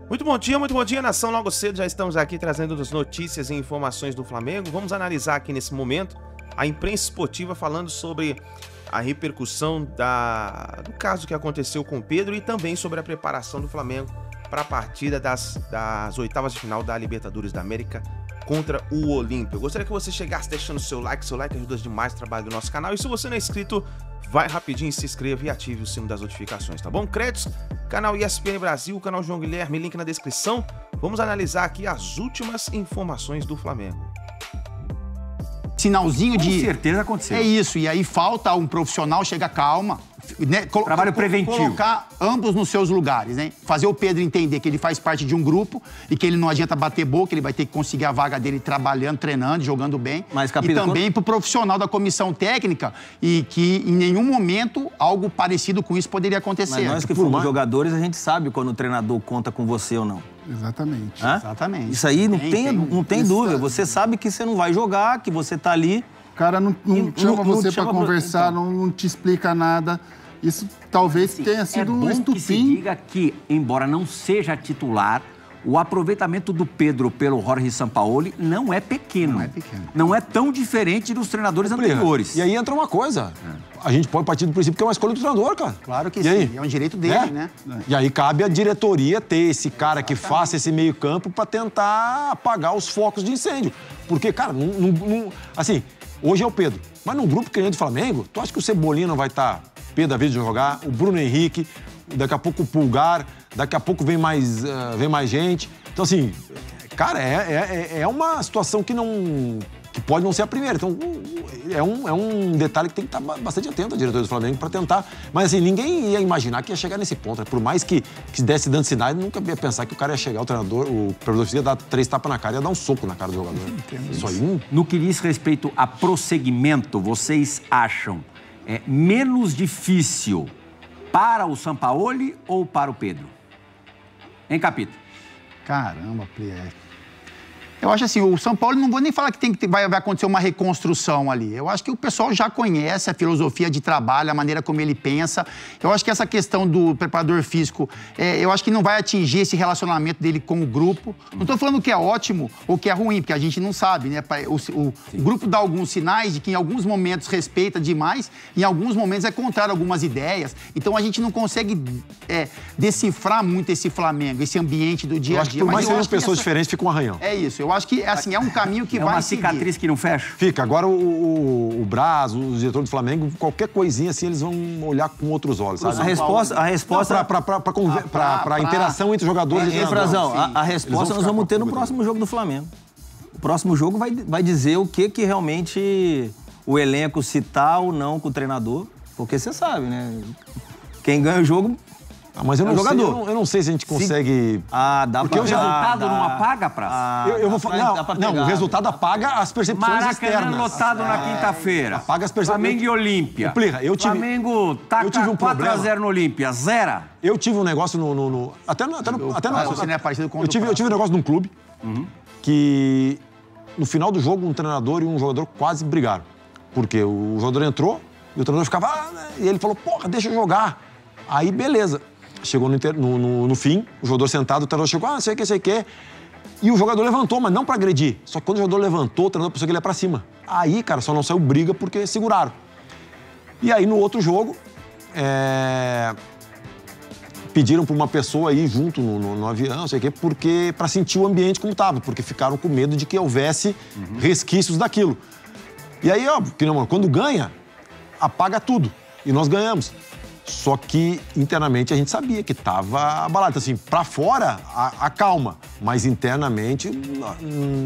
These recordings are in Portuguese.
Muito bom dia, nação. Logo cedo já estamos aqui trazendo as notícias e informações do Flamengo. Vamos analisar aqui nesse momento a imprensa esportiva falando sobre a repercussão do caso que aconteceu com o Pedro e também sobre a preparação do Flamengo para a partida das oitavas de final da Libertadores da América contra o Olímpia. Eu gostaria que você chegasse deixando seu like ajuda demais o trabalho do nosso canal. E se você não é inscrito, vai rapidinho, se inscreva e ative o sino das notificações, tá bom? Créditos, canal ESPN Brasil, canal João Guilherme, link na descrição. Vamos analisar aqui as últimas informações do Flamengo. Sinalzinho de... Com certeza aconteceu. É isso, e aí falta um profissional, chega calma, né? Trabalho preventivo. Colocar ambos nos seus lugares, né? Fazer o Pedro entender que ele faz parte de um grupo e que ele não adianta bater boca, ele vai ter que conseguir a vaga dele trabalhando, treinando, jogando bem. Mas, Capita, e também pro profissional da comissão técnica e que em nenhum momento algo parecido com isso poderia acontecer. Mas nós que fomos jogadores, a gente sabe quando o treinador conta com você ou não. Exatamente. Hã? Exatamente. Isso aí não tem dúvida. Você sabe que você não vai jogar, que você tá ali. O cara não chama você para conversar, então. não te explica nada. Isso talvez tenha sido um estupim. Que se diga que, embora não seja titular, o aproveitamento do Pedro pelo Jorge Sampaoli não é pequeno. Não é pequeno. Não é tão diferente dos treinadores anteriores. E aí entra uma coisa. A gente pode partir do princípio que é uma escolha do treinador, cara. Claro que e sim. Aí? É um direito dele, né? E aí cabe à diretoria ter esse cara que faça esse meio campo para tentar apagar os focos de incêndio. Porque, cara, assim, hoje é o Pedro. Mas num grupo que nem do Flamengo, tu acha que o Cebolinha não vai estar pé da vida de jogar? O Bruno Henrique, daqui a pouco o Pulgar, daqui a pouco vem mais gente. Então, assim, cara, é uma situação que pode não ser a primeira. Então, é um detalhe que tem que estar bastante atento a diretoria do Flamengo para tentar. Mas, assim, ninguém ia imaginar que ia chegar nesse ponto, né? Por mais que desse dando sinais, nunca ia pensar que o cara ia chegar, o preparador físico ia dar 3 tapas na cara e ia dar um soco na cara do jogador. Isso aí. No que diz respeito a prosseguimento, vocês acham menos difícil para o Sampaoli ou para o Pedro? Hein, Capita? Caramba, eu acho assim, o São Paulo, não vou nem falar que vai acontecer uma reconstrução ali. Eu acho que o pessoal já conhece a filosofia de trabalho, a maneira como ele pensa. Eu acho que essa questão do preparador físico, eu acho que não vai atingir esse relacionamento dele com o grupo. Não estou falando que é ótimo ou que é ruim, porque a gente não sabe, né? O grupo dá alguns sinais de que em alguns momentos respeita demais, em alguns momentos é contrário a algumas ideias. Então a gente não consegue decifrar muito esse Flamengo, esse ambiente do dia a dia. Por mais que sejam pessoas diferentes, fica um arranhão. É isso. Eu acho que, assim, é um caminho que vai uma seguir. cicatriz que não fecha? Fica. Agora, o Braz, o diretor do Flamengo, qualquer coisinha assim, eles vão olhar com outros olhos, sabe? A resposta... Para interação entre os jogadores e Frazão, a resposta nós vamos ter no próximo jogo do Flamengo. O próximo jogo vai dizer o que realmente o elenco, se tá ou não com o treinador. Porque você sabe, né? Quem ganha o jogo... Mas eu não sei se a gente consegue... dá porque o resultado não apaga, Praça? Eu vou falar... Não, o resultado apaga as percepções externas. Maracanã lotado na quinta-feira. Apaga as percepções... Flamengo e Olímpia. Flamengo taca 4x0 no Olímpia, 0. Eu tive um negócio Você não é parecido com eu tive um negócio num clube que, no final do jogo, um treinador e um jogador quase brigaram. Porque o jogador entrou e o treinador ficava... E ele falou, porra, deixa eu jogar. Aí, beleza. Chegou no fim, o jogador sentado, o treinador chegou, sei o que. E o jogador levantou, mas não pra agredir. Só que quando o jogador levantou, o treinador pensou que ele ia pra cima. Aí, cara, só não saiu briga porque seguraram. E aí, no outro jogo, pediram pra uma pessoa ir junto no avião, sei o quê, pra sentir o ambiente como tava, porque ficaram com medo de que houvesse resquícios daquilo. E aí, óbvio, quando ganha, apaga tudo. E nós ganhamos. Só que, internamente, a gente sabia que estava abalado. Então, assim, pra fora, acalma. Mas, internamente,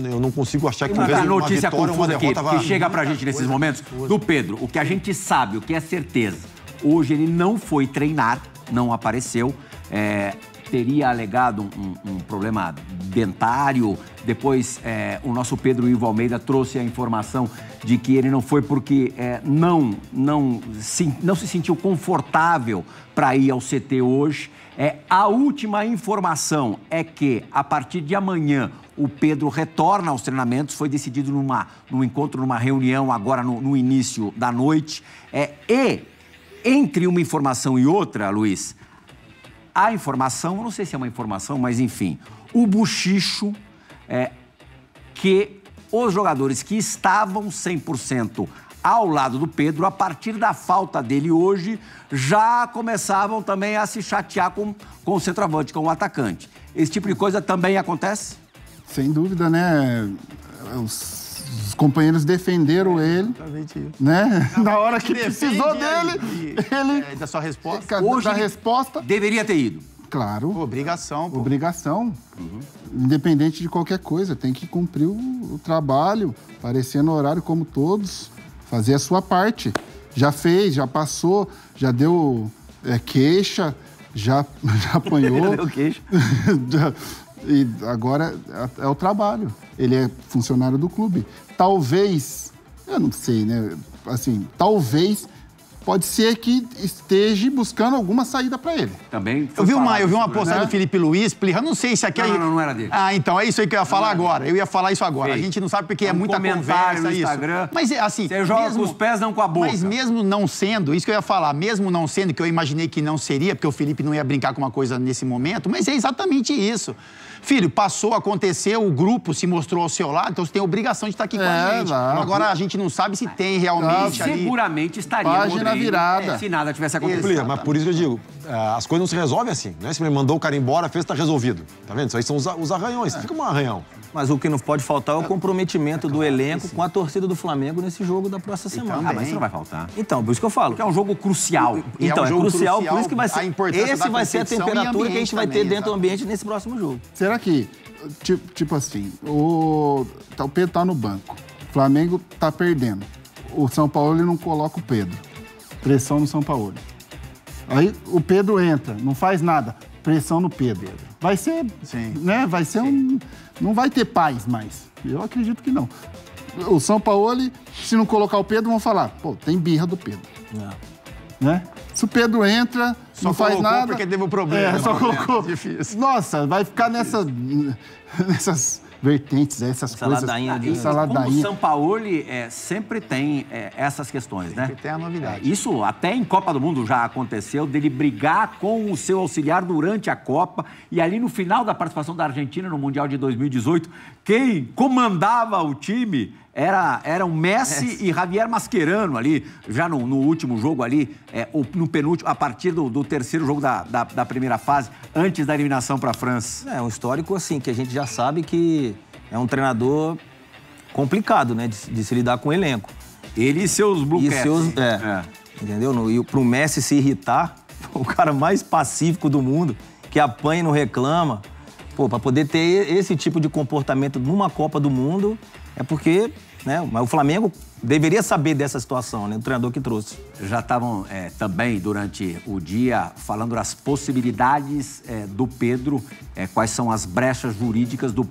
eu não consigo achar que... Uma notícia confusa aqui, que chega pra gente nesses momentos, do Pedro. O que a gente sabe, o que é certeza. Hoje ele não foi treinar, não apareceu. Teria alegado um problema dentário. Depois, o nosso Pedro Ivo Almeida trouxe a informação de que ele não foi porque não se sentiu confortável para ir ao CT hoje. A última informação é que, a partir de amanhã, o Pedro retorna aos treinamentos. Foi decidido num encontro, numa reunião, agora no início da noite. E, entre uma informação e outra, Luiz, a informação, eu não sei se é uma informação, mas enfim, o bochicho que os jogadores que estavam 100% ao lado do Pedro, a partir da falta dele hoje, já começavam também a se chatear com o centroavante, com o atacante. Esse tipo de coisa também acontece? Sem dúvida, né? Os companheiros defenderam ele, né? Na hora que precisou dele, ele... Da sua resposta? Hoje da resposta... Deveria ter ido. Claro. Obrigação, pô. Obrigação. Independente de qualquer coisa, tem que cumprir o trabalho, aparecer no horário como todos, fazer a sua parte. Já fez, já passou, já deu queixa, já apanhou. Já deu queixa. E agora é o trabalho. Ele é funcionário do clube. Talvez, eu não sei, né? Assim, talvez pode ser que esteja buscando alguma saída para ele. Também. Eu vi uma postagem do Felipe Luiz explicando, não sei se aqui... Não era dele. Ah, então é isso aí que eu ia falar agora. Eu ia falar isso agora. A gente não sabe porque é muita conversa no isso. Instagram. Mas assim... Você joga com os pés, não com a boca. Mas mesmo não sendo, isso que eu ia falar, mesmo não sendo, que eu imaginei que não seria, porque o Felipe não ia brincar com uma coisa nesse momento, mas é exatamente isso. Filho, passou, aconteceu, o grupo se mostrou ao seu lado, então você tem a obrigação de estar aqui com a gente. Não. Agora a gente não sabe se tem realmente ali... Seguramente estaria Página virada. Se nada tivesse acontecido. Exatamente. Mas por isso que eu digo, as coisas não se resolvem assim, né? Se ele mandou o cara embora, fez, tá resolvido. Tá vendo? Isso aí são os arranhões, fica um arranhão. Mas o que não pode faltar é o comprometimento do elenco com a torcida do Flamengo nesse jogo da próxima semana. Mas isso não vai faltar. Então, por isso que eu falo. Porque é um jogo crucial. Então, um jogo crucial, por isso que vai ser. Esse vai ser a competição temperatura que a gente vai ter também, dentro do ambiente nesse próximo jogo. Será que, tipo assim, o Pedro tá no banco, o Flamengo tá perdendo, o São Paulo ele não coloca o Pedro, pressão no São Paulo. Aí o Pedro entra, não faz nada, pressão no Pedro. Vai ser, né? Vai ser não vai ter paz mais. Eu acredito que não. O São Paulo, se não colocar o Pedro, vão falar, pô, tem birra do Pedro. Né? Se o Pedro entra, não faz nada... porque teve um problema. Só colocou. Difícil. Nossa, vai ficar nessas vertentes, essas coisas. Essa ladainha. O Sampaoli sempre tem essas questões, né? Sempre tem a novidade. Isso até em Copa do Mundo já aconteceu, dele brigar com o seu auxiliar durante a Copa. E ali no final da participação da Argentina no Mundial de 2018, quem comandava o time eram Messi e Javier Mascherano ali, já no último jogo ali, no penúltimo, a partir do terceiro jogo da primeira fase, antes da eliminação para a França. É um histórico, assim, que a gente já sabe que é um treinador complicado, né, de se lidar com o elenco. Ele e seus Blue Cats. Entendeu? E pro Messi se irritar, o cara mais pacífico do mundo, que apanha e não reclama, pô, pra poder ter esse tipo de comportamento numa Copa do Mundo, é porque, né, mas o Flamengo deveria saber dessa situação, né, o treinador que trouxe. Já estavam também, durante o dia, falando das possibilidades do Pedro, quais são as brechas jurídicas do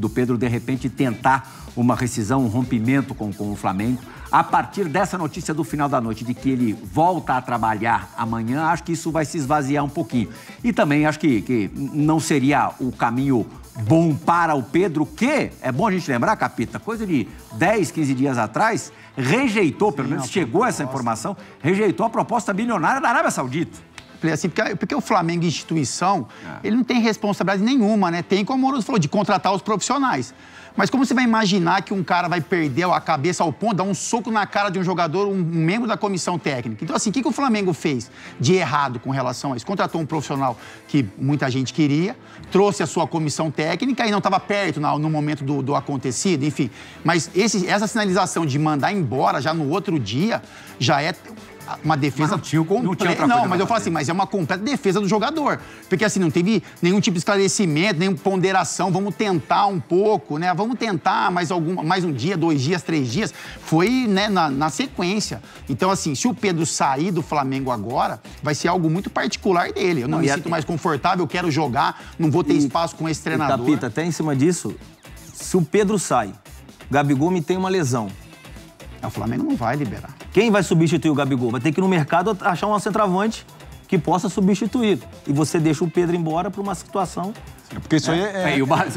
Pedro, de repente, tentar uma rescisão, um rompimento com o Flamengo. A partir dessa notícia do final da noite, de que ele volta a trabalhar amanhã, acho que isso vai se esvaziar um pouquinho. E também acho que não seria o caminho bom para o Pedro, que, é bom a gente lembrar, Capita, coisa de 10, 15 dias atrás, rejeitou, pelo menos chegou essa informação, rejeitou a proposta bilionária da Arábia Saudita. Assim, porque o Flamengo, instituição, ele não tem responsabilidade nenhuma, né? Tem, como o Maurício falou, de contratar os profissionais. Mas como você vai imaginar que um cara vai perder a cabeça ao ponto de dar um soco na cara de um jogador, um membro da comissão técnica? Então, assim, o que o Flamengo fez de errado com relação a isso? Contratou um profissional que muita gente queria, trouxe a sua comissão técnica e não estava perto no momento do acontecido, enfim. Mas essa sinalização de mandar embora já no outro dia já é uma defesa completa. Não, mas eu falo assim, mas é uma completa defesa do jogador. Porque assim, não teve nenhum tipo de esclarecimento, nenhuma ponderação, vamos tentar um pouco, né? Vamos tentar mais um dia, 2 dias, 3 dias. Foi, né, na sequência. Então, assim, se o Pedro sair do Flamengo agora, vai ser algo muito particular dele. Eu não me sinto mais confortável, eu quero jogar, não vou ter espaço com esse treinador. Capita, até em cima disso, se o Pedro sai, o Gabigol me tem uma lesão. O Flamengo não vai liberar. Quem vai substituir o Gabigol? Vai ter que ir no mercado achar um centroavante que possa substituir. E você deixa o Pedro embora para uma situação Porque isso aí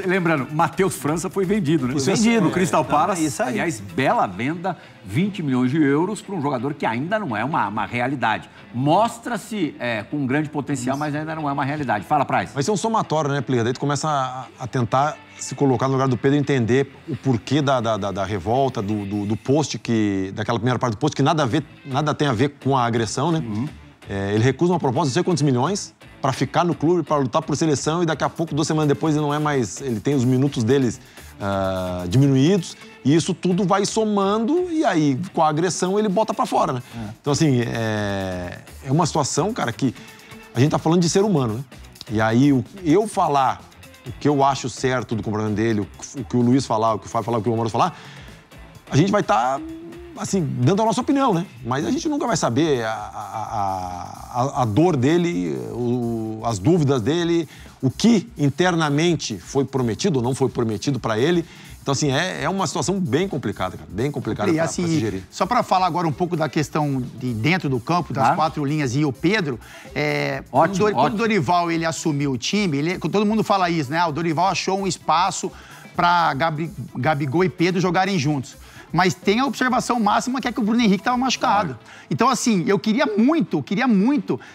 lembrando, Matheus França foi vendido, né? Foi vendido. No Crystal Palace. Isso aí. Aliás, bela venda, 20 milhões de euros para um jogador que ainda não é uma realidade. Mostra-se com um grande potencial, mas ainda não é uma realidade. Fala, Praz. Vai ser um somatório, né, Plea? Daí tu começa a tentar se colocar no lugar do Pedro e entender o porquê da revolta, do post, daquela primeira parte do post, que nada tem a ver com a agressão, né? Ele recusa uma proposta de não sei quantos milhões para ficar no clube, para lutar por seleção, e daqui a pouco, 2 semanas depois, ele não é mais... Ele tem os minutos deles diminuídos, e isso tudo vai somando, e aí, com a agressão, ele bota para fora, né? Então, assim, é uma situação, cara, que a gente tá falando de ser humano, né? E aí, eu falar o que eu acho certo do comportamento dele, o que o Luiz falar, o que o Fábio falar, o que o Amoroso falar, a gente vai estar... assim, dando a nossa opinião, né? Mas a gente nunca vai saber a dor dele, as dúvidas dele, o que internamente foi prometido ou não foi prometido para ele. Então, assim, é uma situação bem complicada, cara. Bem complicada para se gerir. Só para falar agora um pouco da questão de dentro do campo, das 4 linhas e o Pedro, quando o Dorival ele assumiu o time, todo mundo fala isso, né? O Dorival achou um espaço para Gabigol e Pedro jogarem juntos. Mas tem a observação máxima que é que o Bruno Henrique estava machucado. Então, assim, eu queria muito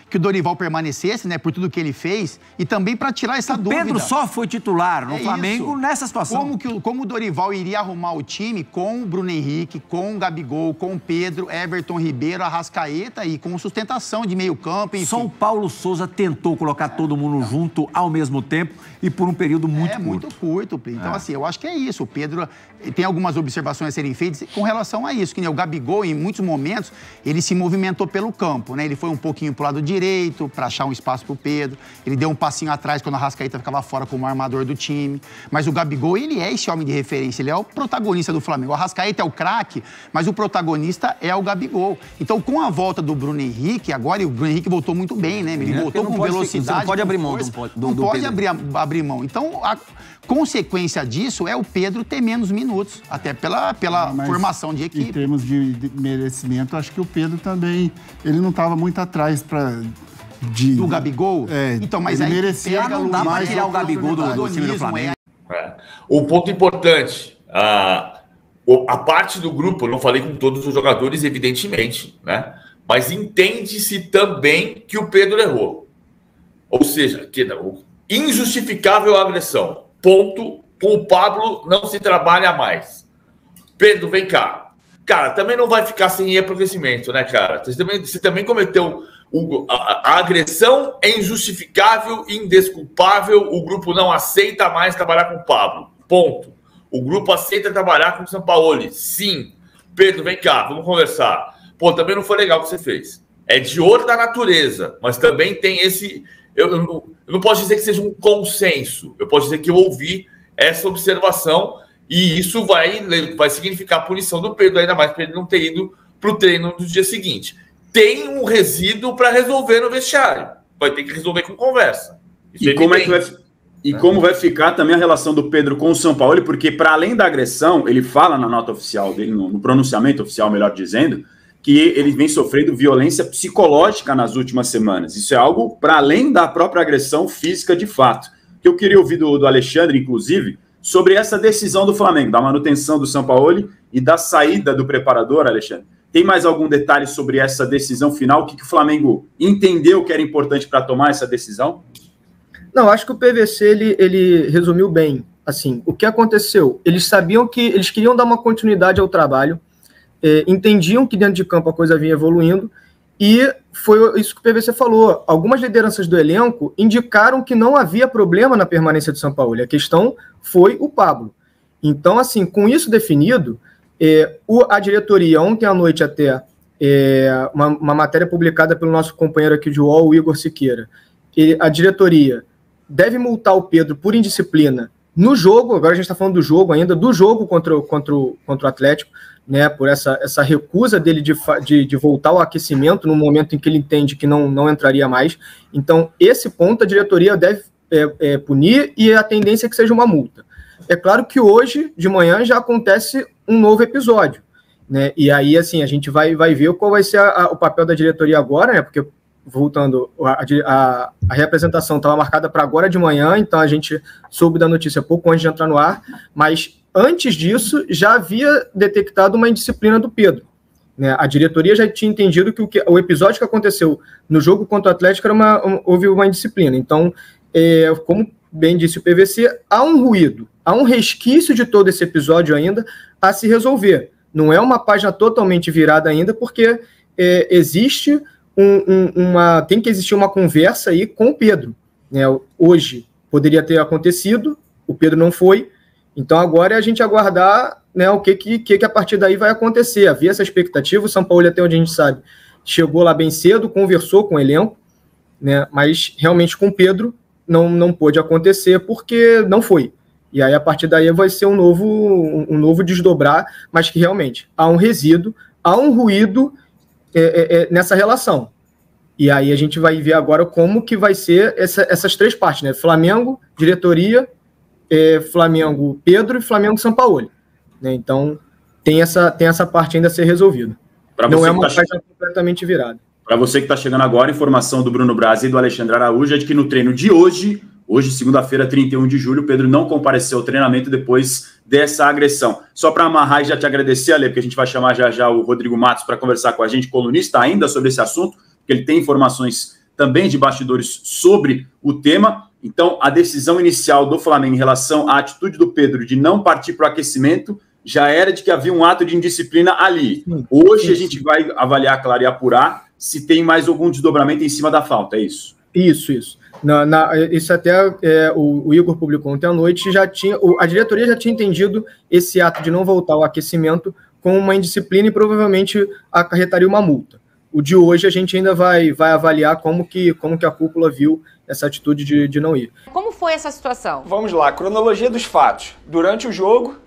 que o Dorival permanecesse, né, por tudo que ele fez, e também para tirar essa dúvida. O Pedro só foi titular no Flamengo nessa situação. Como o Dorival iria arrumar o time com o Bruno Henrique, com o Gabigol, com o Pedro, Everton Ribeiro, Arrascaeta e com sustentação de meio campo, enfim. Só o Paulo Souza tentou colocar todo mundo junto ao mesmo tempo e por um período muito curto. Muito curto. Então, assim, eu acho que é isso. O Pedro tem algumas observações a serem feitas com relação a isso, que né, o Gabigol, em muitos momentos, ele se movimentou pelo campo, né? Ele foi um pouquinho pro lado direito, para achar um espaço pro Pedro, ele deu um passinho atrás quando a Arrascaeta ficava fora como armador do time, mas o Gabigol, ele é esse homem de referência, ele é o protagonista do Flamengo. O Arrascaeta é o craque, mas o protagonista é o Gabigol. Então, com a volta do Bruno Henrique, agora, e o Bruno Henrique voltou muito bem, né? Ele voltou com velocidade. Você não pode abrir mão não pode abrir mão. Então, a consequência disso é o Pedro ter menos minutos, até pela formação de equipe. Em termos de merecimento, acho que o Pedro também, ele não estava muito atrás do Gabigol? Então, mas ele merecia. Não dá para tirar o Gabigol do time do Flamengo. O ponto importante, a parte do grupo, eu não falei com todos os jogadores, evidentemente, né? Mas entende-se também que o Pedro errou. Ou seja, injustificável agressão. Ponto. Com o Pablo não se trabalha mais. Pedro, vem cá. Cara, também não vai ficar sem enriquecimento, né, cara? Você também cometeu... A agressão é injustificável e indesculpável. O grupo não aceita mais trabalhar com o Pablo. Ponto. O grupo aceita trabalhar com o Sampaoli. Sim. Pedro, vem cá, vamos conversar. Pô, também não foi legal o que você fez. É de ordem da natureza, mas também tem esse... Eu não posso dizer que seja um consenso. Eu posso dizer que eu ouvi essa observação e isso vai significar a punição do Pedro, ainda mais para ele não ter ido para o treino no dia seguinte. Tem um resíduo para resolver no vestiário. Vai ter que resolver com conversa. Como vai ficar também a relação do Pedro com o Sampaoli, porque para além da agressão, ele fala na nota oficial dele, no pronunciamento oficial, melhor dizendo, que ele vem sofrendo violência psicológica nas últimas semanas. Isso é algo para além da própria agressão física de fato. Que eu queria ouvir do Alexandre, inclusive, sobre essa decisão do Flamengo, da manutenção do Sampaoli e da saída do preparador, Alexandre. Tem mais algum detalhe sobre essa decisão final? O que o Flamengo entendeu que era importante para tomar essa decisão? Não, acho que o PVC ele resumiu bem. Assim, o que aconteceu? Eles sabiam que eles queriam dar uma continuidade ao trabalho, entendiam que dentro de campo a coisa vinha evoluindo, e foi isso que o PVC falou. Algumas lideranças do elenco indicaram que não havia problema na permanência do Sampaoli. A questão foi o Pablo. Então, assim, com isso definido, a diretoria, ontem à noite até, uma matéria publicada pelo nosso companheiro aqui de UOL, o Igor Siqueira, a diretoria deve multar o Pedro por indisciplina no jogo, agora a gente está falando do jogo ainda, do jogo contra o Atlético, né, por essa recusa dele de voltar ao aquecimento no momento em que ele entende que não entraria mais. Então, esse ponto a diretoria deve punir e a tendência é que seja uma multa. É claro que hoje, de manhã, já acontece um novo episódio, né, e aí, assim, a gente vai ver qual vai ser o papel da diretoria agora, né, porque voltando, a reapresentação estava marcada para agora de manhã, então a gente soube da notícia pouco antes de entrar no ar, mas antes disso já havia detectado uma indisciplina do Pedro. Né? A diretoria já tinha entendido que o episódio que aconteceu no jogo contra o Atlético houve uma indisciplina. Então, como bem disse o PVC, há um ruído, há um resquício de todo esse episódio ainda a se resolver. Não é uma página totalmente virada ainda, porque existe tem que existir uma conversa aí com o Pedro. Né? Hoje poderia ter acontecido, o Pedro não foi, então agora é a gente aguardar, né, o que a partir daí vai acontecer. Havia essa expectativa, o São Paulo, até onde a gente sabe, chegou lá bem cedo, conversou com o elenco, né, mas realmente com o Pedro não pôde acontecer porque não foi. E aí a partir daí vai ser um novo desdobrar, mas que realmente há um resíduo, há um ruído nessa relação. E aí a gente vai ver agora como que vai ser essas três partes, né? Flamengo, diretoria, Flamengo Pedro e Flamengo São Paulo. Né? Então tem essa parte ainda a ser resolvida. Não é uma página completamente virada. Para você que está chegando agora, informação do Bruno Braz e do Alexandre Araújo é de que no treino de hoje, segunda-feira, 31 de julho, o Pedro não compareceu ao treinamento depois dessa agressão. Só para amarrar e já te agradecer, Ale, porque a gente vai chamar já o Rodrigo Matos para conversar com a gente, colunista ainda sobre esse assunto, porque ele tem informações também de bastidores sobre o tema. Então, a decisão inicial do Flamengo em relação à atitude do Pedro de não partir para o aquecimento já era de que havia um ato de indisciplina ali. Hoje a gente vai avaliar, claro, e apurar se tem mais algum desdobramento em cima da falta, é isso? Isso. Isso até o Igor publicou ontem à noite, a diretoria já tinha entendido esse ato de não voltar ao aquecimento como uma indisciplina e provavelmente acarretaria uma multa. O de hoje a gente ainda vai avaliar como que a cúpula viu essa atitude de não ir. Como foi essa situação? Vamos lá, cronologia dos fatos. Durante o jogo,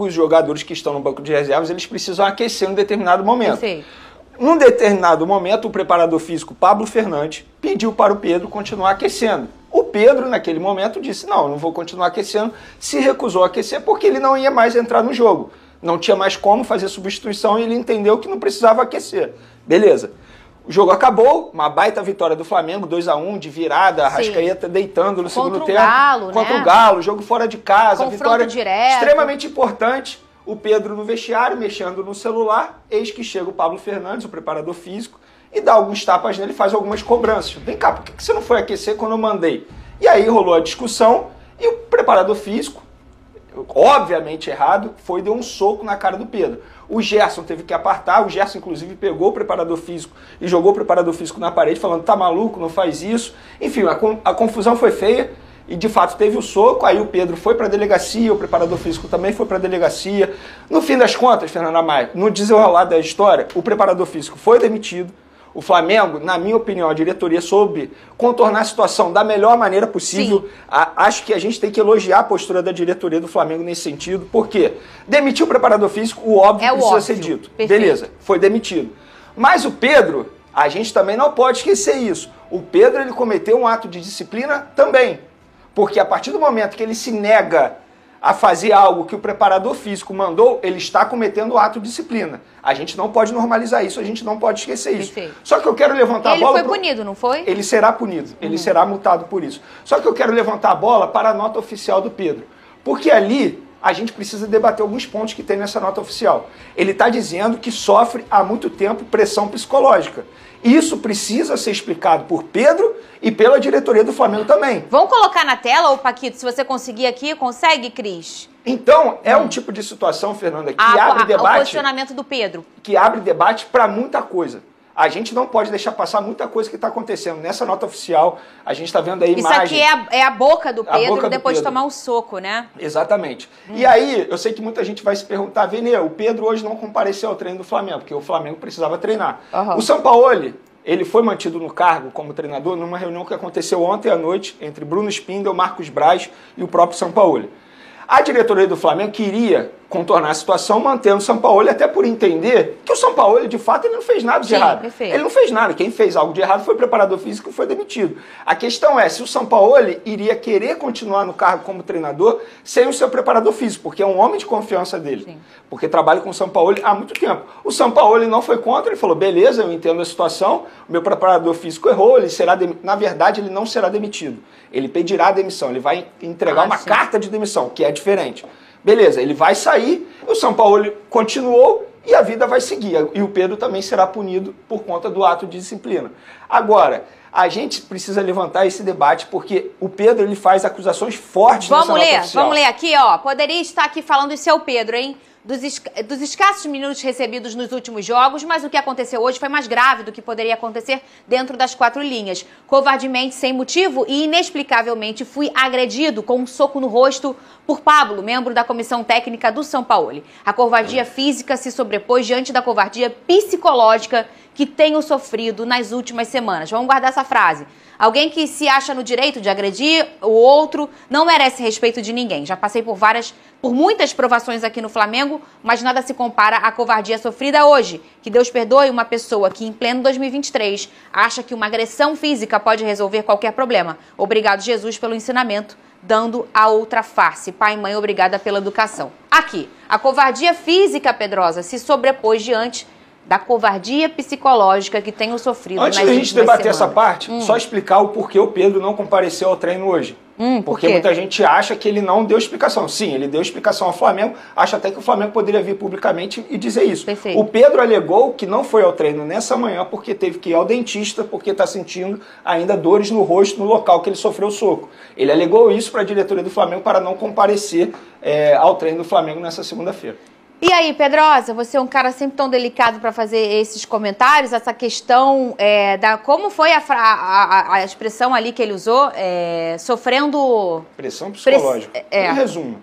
os jogadores que estão no banco de reservas, eles precisam aquecer em um determinado momento. Perfeito. Num determinado momento, o preparador físico Pablo Fernandes pediu para o Pedro continuar aquecendo. O Pedro, naquele momento, disse, não vou continuar aquecendo, se recusou a aquecer porque ele não ia mais entrar no jogo. Não tinha mais como fazer substituição e ele entendeu que não precisava aquecer. Beleza. O jogo acabou, uma baita vitória do Flamengo, 2-1, de virada, a Arrascaeta deitando no segundo tempo. Contra o Galo, jogo fora de casa, vitória direto. Extremamente importante. O Pedro no vestiário, mexendo no celular, eis que chega o Pablo Fernandes, o preparador físico, e dá alguns tapas nele, faz algumas cobranças. Vem cá, por que você não foi aquecer quando eu mandei? E aí rolou a discussão e o preparador físico, obviamente errado, foi e deu um soco na cara do Pedro. O Gerson teve que apartar, o Gerson inclusive pegou o preparador físico e jogou o preparador físico na parede, falando, tá maluco, não faz isso. Enfim, a confusão foi feia. E de fato teve o soco, aí o Pedro foi para a delegacia, o preparador físico também foi para a delegacia. No fim das contas, Fernanda Maia, no desenrolar da história, o preparador físico foi demitido. O Flamengo, na minha opinião, a diretoria soube contornar a situação da melhor maneira possível. Acho que a gente tem que elogiar a postura da diretoria do Flamengo nesse sentido. Por quê? Demitiu o preparador físico, o óbvio precisa ser dito. Perfeito. Beleza, foi demitido. Mas o Pedro, a gente também não pode esquecer isso. O Pedro, ele cometeu um ato de disciplina também. Porque a partir do momento que ele se nega a fazer algo que o preparador físico mandou, ele está cometendo ato de disciplina. A gente não pode normalizar isso, a gente não pode esquecer isso. Perfeito. Só que eu quero levantar a bola... Ele foi punido, não foi? Ele será punido, ele será multado por isso. Só que eu quero levantar a bola para a nota oficial do Pedro. Porque ali a gente precisa debater alguns pontos que tem nessa nota oficial. Ele está dizendo que sofre há muito tempo pressão psicológica. Isso precisa ser explicado por Pedro e pela diretoria do Flamengo também. Vamos colocar na tela, ô Paquito, se você conseguir aqui. Consegue, Cris? Então, é um tipo de situação, Fernanda, que abre debate... O posicionamento do Pedro. Que abre debate para muita coisa. A gente não pode deixar passar muita coisa que está acontecendo. Nessa nota oficial, a gente está vendo aí imagem... Isso aqui é a boca do Pedro depois de tomar um soco, né? Exatamente. E aí, eu sei que muita gente vai se perguntar, Vene, o Pedro hoje não compareceu ao treino do Flamengo, porque o Flamengo precisava treinar. O Sampaoli, ele foi mantido no cargo como treinador numa reunião que aconteceu ontem à noite entre Bruno Spindel, Marcos Braz e o próprio Sampaoli. A diretoria do Flamengo queria contornar a situação mantendo o Sampaoli, até por entender que o Sampaoli, de fato, ele não fez nada de errado. Perfeito. Ele não fez nada. Quem fez algo de errado foi o preparador físico que foi demitido. A questão é se o Sampaoli iria querer continuar no cargo como treinador sem o seu preparador físico, porque é um homem de confiança dele. Sim. Porque trabalha com o Sampaoli há muito tempo. O Sampaoli não foi contra, ele falou, beleza, eu entendo a situação, o meu preparador físico errou, ele será na verdade, ele não será demitido. Ele pedirá a demissão, ele vai entregar uma carta de demissão, que é diferente. Beleza, ele vai sair, o Sampaoli continuou e a vida vai seguir. E o Pedro também será punido por conta do ato de disciplina. Agora, a gente precisa levantar esse debate porque o Pedro ele faz acusações fortes nessa nota oficial. Vamos ler aqui, ó. Poderia estar aqui falando isso é o Pedro, hein? Dos escassos minutos recebidos nos últimos jogos, mas o que aconteceu hoje foi mais grave do que poderia acontecer dentro das 4 linhas. Covardemente, sem motivo e inexplicavelmente fui agredido com um soco no rosto por Pablo, membro da comissão técnica do Sampaoli. A covardia física se sobrepôs diante da covardia psicológica que tenho sofrido nas últimas semanas. Vamos guardar essa frase. Alguém que se acha no direito de agredir o outro não merece respeito de ninguém. Já passei por muitas provações aqui no Flamengo, mas nada se compara à covardia sofrida hoje. Que Deus perdoe uma pessoa que, em pleno 2023, acha que uma agressão física pode resolver qualquer problema. Obrigado, Jesus, pelo ensinamento, dando a outra face. Pai e mãe, obrigada pela educação. Aqui, a covardia física, Pedrosa, se sobrepôs diante da covardia psicológica que tenho sofrido nas últimas semanas. Antes da gente debater essa parte, só explicar o porquê o Pedro não compareceu ao treino hoje. Porque muita gente acha que ele não deu explicação. Sim, ele deu explicação ao Flamengo, acha até que o Flamengo poderia vir publicamente e dizer isso. Perfeito. O Pedro alegou que não foi ao treino nessa manhã porque teve que ir ao dentista, porque está sentindo ainda dores no rosto, no local que ele sofreu o soco. Ele alegou isso para a diretoria do Flamengo para não comparecer ao treino do Flamengo nessa segunda-feira. E aí, Pedrosa, você é um cara sempre tão delicado para fazer esses comentários, essa questão como foi a expressão ali que ele usou, sofrendo... Pressão psicológica. Em resumo.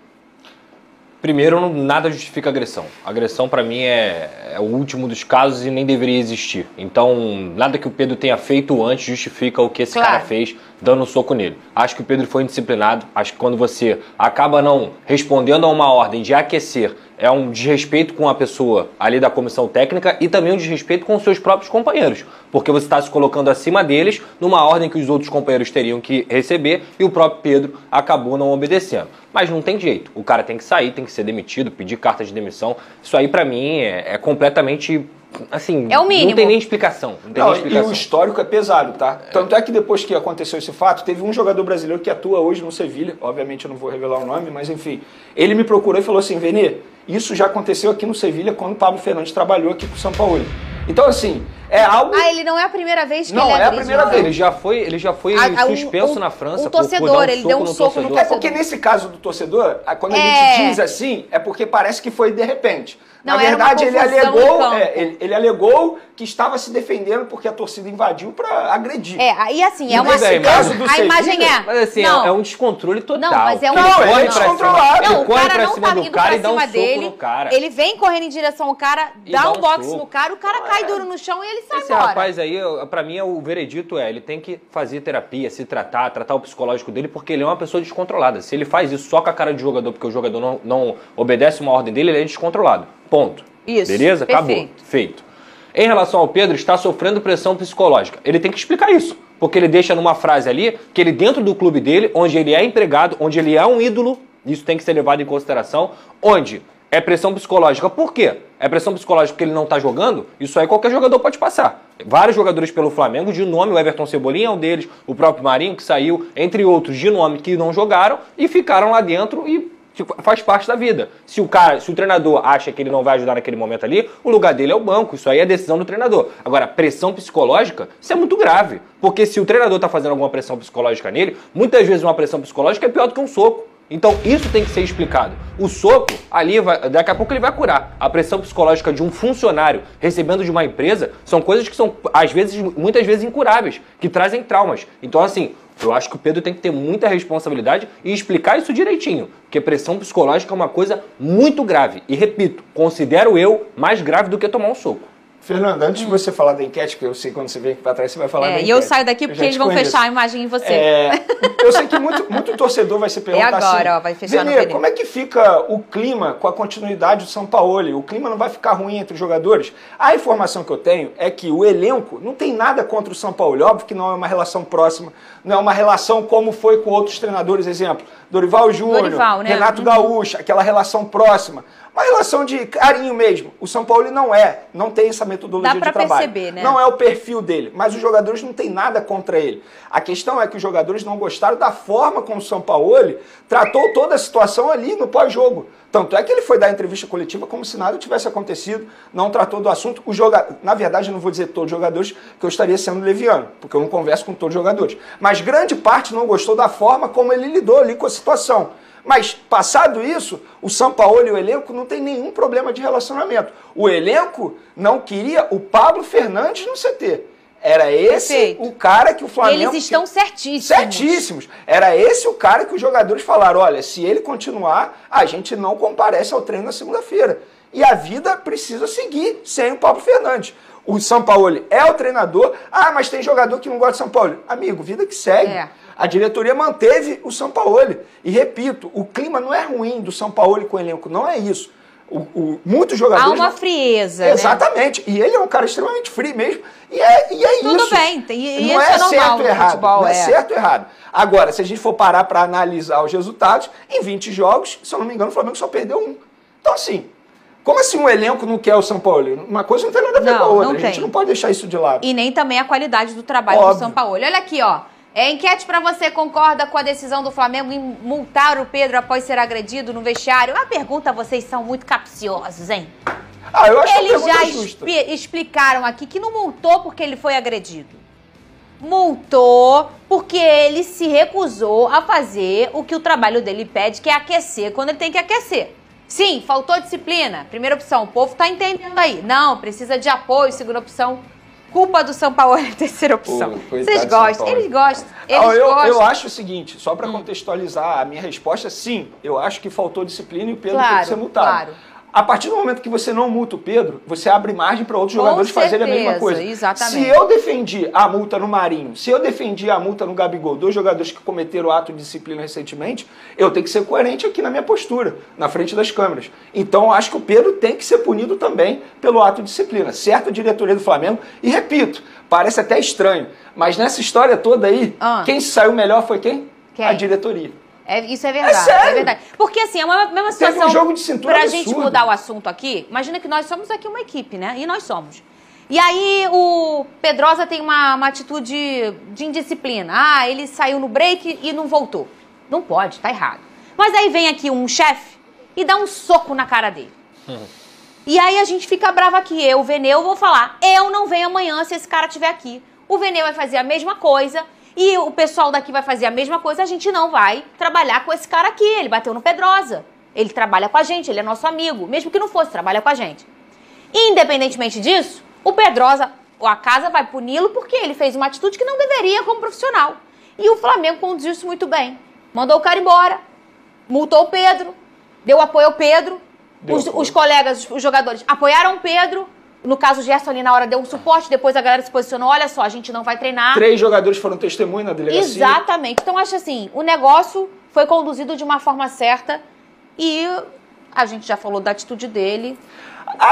Primeiro, nada justifica agressão. Agressão, para mim, é o último dos casos e nem deveria existir. Então, nada que o Pedro tenha feito antes justifica o que esse cara fez dando um soco nele. Acho que o Pedro foi indisciplinado. Acho que quando você acaba não respondendo a uma ordem de aquecer, é um desrespeito com a pessoa ali da comissão técnica e também um desrespeito com os seus próprios companheiros. Porque você está se colocando acima deles numa ordem que os outros companheiros teriam que receber e o próprio Pedro acabou não obedecendo. Mas não tem jeito. O cara tem que sair, tem que ser demitido, pedir carta de demissão. Isso aí, pra mim, é completamente... Assim, é o mínimo. Não tem nem explicação. E o histórico é pesado, tá? Tanto é que depois que aconteceu esse fato, teve um jogador brasileiro que atua hoje no Sevilha, obviamente eu não vou revelar o nome, mas enfim, ele me procurou e falou assim, Vene, isso já aconteceu aqui no Sevilha quando o Pablo Fernandes trabalhou aqui com o Sampaoli. Então, assim, é algo... ele não é a primeira vez que ele é a primeira vez. Ele já foi suspenso na França. O torcedor, ele deu um soco no torcedor. É porque nesse caso do torcedor, quando a gente diz assim, é porque parece que foi de repente. Não, na verdade, ele alegou que estava se defendendo porque a torcida invadiu para agredir. E assim, é uma... A imagem é... Mas assim, é um descontrole total. Não, mas é um... é descontrolado. Não, o cara não tá indo pra cima dele, ele vem correndo em direção ao cara, dá um boxe no cara, o cara cai duro no chão e ele sai embora. Esse rapaz aí, pra mim, o veredito ele tem que fazer terapia, se tratar o psicológico dele, porque ele é uma pessoa descontrolada. Se ele faz isso só com a cara de jogador, porque o jogador não obedece uma ordem dele, ele é descontrolado. Ponto. Isso. Beleza? Acabou. Feito. Em relação ao Pedro, está sofrendo pressão psicológica. Ele tem que explicar isso. Porque ele deixa numa frase ali que ele, dentro do clube dele, onde ele é empregado, onde ele é um ídolo, isso tem que ser levado em consideração, onde é pressão psicológica. Por quê? É pressão psicológica porque ele não está jogando? Isso aí qualquer jogador pode passar. Vários jogadores pelo Flamengo, de nome, o Everton Cebolinha é um deles, o próprio Marinho, que saiu, entre outros, de nome, que não jogaram e ficaram lá dentro e... faz parte da vida. Se o treinador acha que ele não vai ajudar naquele momento ali, o lugar dele é o banco. Isso aí é decisão do treinador. Agora, pressão psicológica, isso é muito grave. Porque se o treinador está fazendo alguma pressão psicológica nele, muitas vezes uma pressão psicológica é pior do que um soco. Então, isso tem que ser explicado. O soco, ali, daqui a pouco ele vai curar. A pressão psicológica de um funcionário recebendo de uma empresa são coisas que são, às vezes, muitas vezes incuráveis, que trazem traumas. Então, assim, eu acho que o Pedro tem que ter muita responsabilidade e explicar isso direitinho, porque pressão psicológica é uma coisa muito grave. E repito, considero eu mais grave do que tomar um soco. Fernando, antes de você falar da enquete, que eu sei quando você vem aqui para trás, você vai falar da enquete. E eu saio daqui porque eles vão fechar a imagem em você. Eu sei que muito torcedor vai se perguntar agora, assim, vai fechar no como é que fica o clima com a continuidade do São Paulo? O clima não vai ficar ruim entre os jogadores? A informação que eu tenho é que o elenco não tem nada contra o São Paulo. Óbvio que não é uma relação próxima, não é uma relação como foi com outros treinadores, exemplo, Dorival Júnior, né? Renato Gaúcho, aquela relação próxima. Uma relação de carinho mesmo. O São Paulo não tem essa metodologia de trabalho. Dá pra perceber, né? Não é o perfil dele, mas os jogadores não têm nada contra ele. A questão é que os jogadores não gostaram da forma como o São Paulo tratou toda a situação ali no pós-jogo. Tanto é que ele foi dar entrevista coletiva como se nada tivesse acontecido, não tratou do assunto. Na verdade, eu não vou dizer todos os jogadores, que eu estaria sendo leviano, porque eu não converso com todos os jogadores. Mas grande parte não gostou da forma como ele lidou ali com a situação. Mas, passado isso, o São Paulo e o elenco não tem nenhum problema de relacionamento. O elenco não queria o Pablo Fernandes no CT. Era esse o cara que o Flamengo... Eles estão certíssimos. Certíssimos. Era esse o cara que os jogadores falaram, olha, se ele continuar, a gente não comparece ao treino na segunda-feira. E a vida precisa seguir sem o Pablo Fernandes. O São Paulo é o treinador. Ah, mas tem jogador que não gosta de São Paulo. Amigo, vida que segue. A diretoria manteve o São Paulo. E repito, o clima não é ruim do São Paulo com o elenco, não é isso. Muitos jogadores... Há uma frieza, exatamente. Né? E ele é um cara extremamente frio mesmo. E é isso. Tudo bem. E não isso é normal certo ou errado. Futebol, não é certo ou errado. Agora, se a gente for parar para analisar os resultados, em 20 jogos, se eu não me engano, o Flamengo só perdeu 1. Então, assim... Como assim um elenco não quer o São Paulo? Uma coisa não tem nada a ver com a outra. A gente não pode deixar isso de lado. E nem também a qualidade do trabalho do São Paulo. Olha aqui, ó. Enquete pra você, concorda com a decisão do Flamengo em multar o Pedro após ser agredido no vestiário? A pergunta, vocês são muito capciosos, hein? Eu acho Eles já explicaram aqui que não multou porque ele foi agredido. Multou porque ele se recusou a fazer o que o trabalho dele pede, que é aquecer quando ele tem que aquecer. Sim, faltou disciplina. Primeira opção, o povo tá entendendo aí. Não, precisa de apoio. Segunda opção, culpa do São Paulo. Terceira opção. Vocês gostam, eles gostam. Eu acho o seguinte, só para contextualizar a minha resposta, sim, eu acho que faltou disciplina e o Pedro tem que ser multado. Claro. A partir do momento que você não multa o Pedro, você abre margem para outros jogadores fazerem a mesma coisa. Exatamente. Se eu defendi a multa no Marinho, se eu defendi a multa no Gabigol, 2 jogadores que cometeram ato de disciplina recentemente, eu tenho que ser coerente aqui na minha postura, na frente das câmeras. Então, eu acho que o Pedro tem que ser punido também pelo ato de disciplina. Certo, a diretoria do Flamengo. E repito, parece até estranho, mas nessa história toda aí, quem saiu melhor foi quem? A diretoria. Isso é verdade, é verdade. Porque assim, é uma mesma situação. Teve um jogo de cintura pra absurdo. Gente mudar o assunto aqui, imagina que nós somos aqui uma equipe, né? E nós somos. E aí o Pedrosa tem uma atitude de indisciplina. Ele saiu no break e não voltou. Não pode, tá errado. Mas aí vem aqui um chefe e dá um soco na cara dele. E aí a gente fica brava aqui. Eu, Veneu, vou falar, eu não venho amanhã se esse cara estiver aqui. O Veneu vai fazer a mesma coisa. E o pessoal daqui vai fazer a mesma coisa, a gente não vai trabalhar com esse cara aqui. Ele bateu no Pedrosa. Ele trabalha com a gente, ele é nosso amigo. Mesmo que não fosse, trabalha com a gente. Independentemente disso, o Pedrosa, a casa vai puni-lo porque ele fez uma atitude que não deveria como profissional. E o Flamengo conduziu isso muito bem. Mandou o cara embora, multou o Pedro, deu apoio ao Pedro. Os colegas, os jogadores apoiaram o Pedro. No caso, o Gerson ali na hora deu um suporte, depois a galera se posicionou, olha só, a gente não vai treinar. 3 jogadores foram testemunha na delegacia. Exatamente. Então, acho assim, o negócio foi conduzido de uma forma certa e a gente já falou da atitude dele.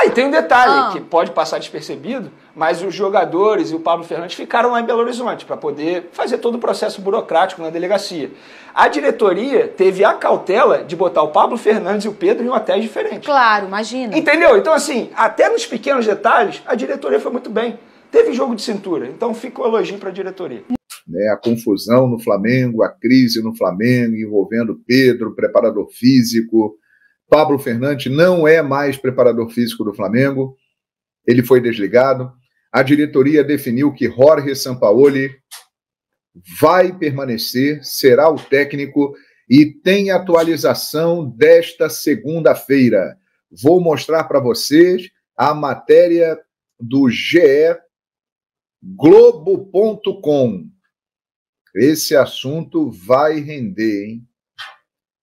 E tem um detalhe que pode passar despercebido, mas os jogadores e o Pablo Fernandes ficaram lá em Belo Horizonte para poder fazer todo o processo burocrático na delegacia. A diretoria teve a cautela de botar o Pablo Fernandes e o Pedro em hotéis diferentes. Claro, imagina. Entendeu? Então, assim, até nos pequenos detalhes, a diretoria foi muito bem. Teve jogo de cintura, então fica o elogio para a diretoria. A confusão no Flamengo, a crise no Flamengo, envolvendo Pedro, preparador físico. Pablo Fernandes não é mais preparador físico do Flamengo, ele foi desligado. A diretoria definiu que Jorge Sampaoli vai permanecer, será o técnico e tem atualização desta segunda-feira. Vou mostrar para vocês a matéria do GE Globo.com. Esse assunto vai render, hein?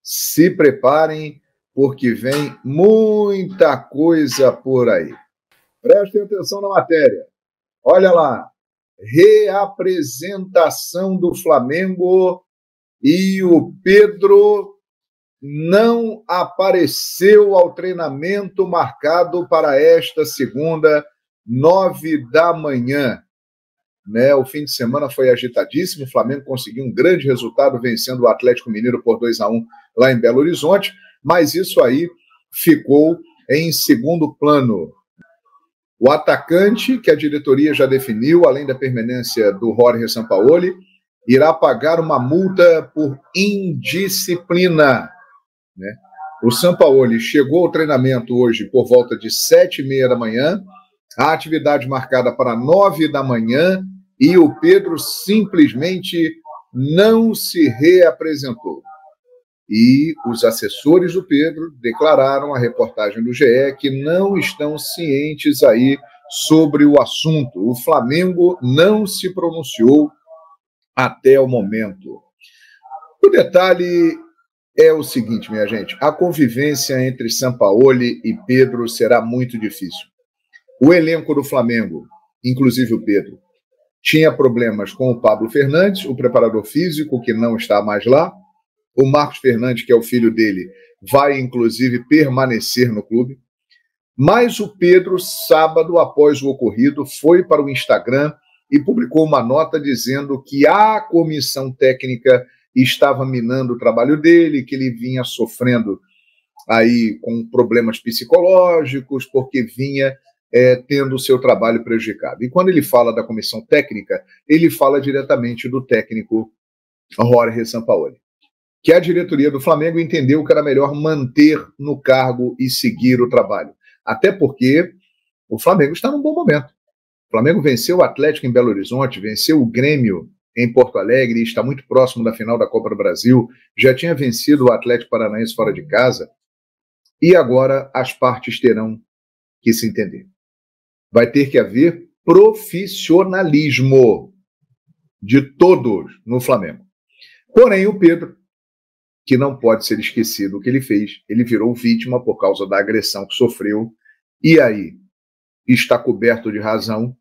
Se preparem, porque vem muita coisa por aí. Prestem atenção na matéria. Olha lá. Reapresentação do Flamengo e o Pedro não apareceu ao treinamento marcado para esta segunda, 9 da manhã. Né? O fim de semana foi agitadíssimo, o Flamengo conseguiu um grande resultado vencendo o Atlético Mineiro por 2-1 lá em Belo Horizonte, mas isso aí ficou em segundo plano. O atacante, que a diretoria já definiu, além da permanência do Jorge Sampaoli, irá pagar uma multa por indisciplina. Né? O Sampaoli chegou ao treinamento hoje por volta de 7h30 da manhã, a atividade marcada para 9 da manhã, e o Pedro simplesmente não se reapresentou. E os assessores do Pedro declararam à reportagem do GE que não estão cientes aí sobre o assunto. O Flamengo não se pronunciou até o momento. O detalhe é o seguinte, minha gente, a convivência entre Sampaoli e Pedro será muito difícil. O elenco do Flamengo, inclusive o Pedro, tinha problemas com o Pablo Fernandes, o preparador físico, que não está mais lá. O Marcos Fernandes, que é o filho dele, vai inclusive permanecer no clube. Mas o Pedro, sábado, após o ocorrido, foi para o Instagram e publicou uma nota dizendo que a comissão técnica estava minando o trabalho dele, que ele vinha sofrendo aí com problemas psicológicos, porque vinha tendo o seu trabalho prejudicado. E quando ele fala da comissão técnica, ele fala diretamente do técnico Jorge Sampaoli, que a diretoria do Flamengo entendeu que era melhor manter no cargo e seguir o trabalho. Até porque o Flamengo está num bom momento. O Flamengo venceu o Atlético em Belo Horizonte, venceu o Grêmio em Porto Alegre, está muito próximo da final da Copa do Brasil, já tinha vencido o Atlético Paranaense fora de casa, e agora as partes terão que se entender. Vai ter que haver profissionalismo de todos no Flamengo. Porém, o Pedro, que não pode ser esquecido o que ele fez, ele virou vítima por causa da agressão que sofreu, e aí está coberto de razão,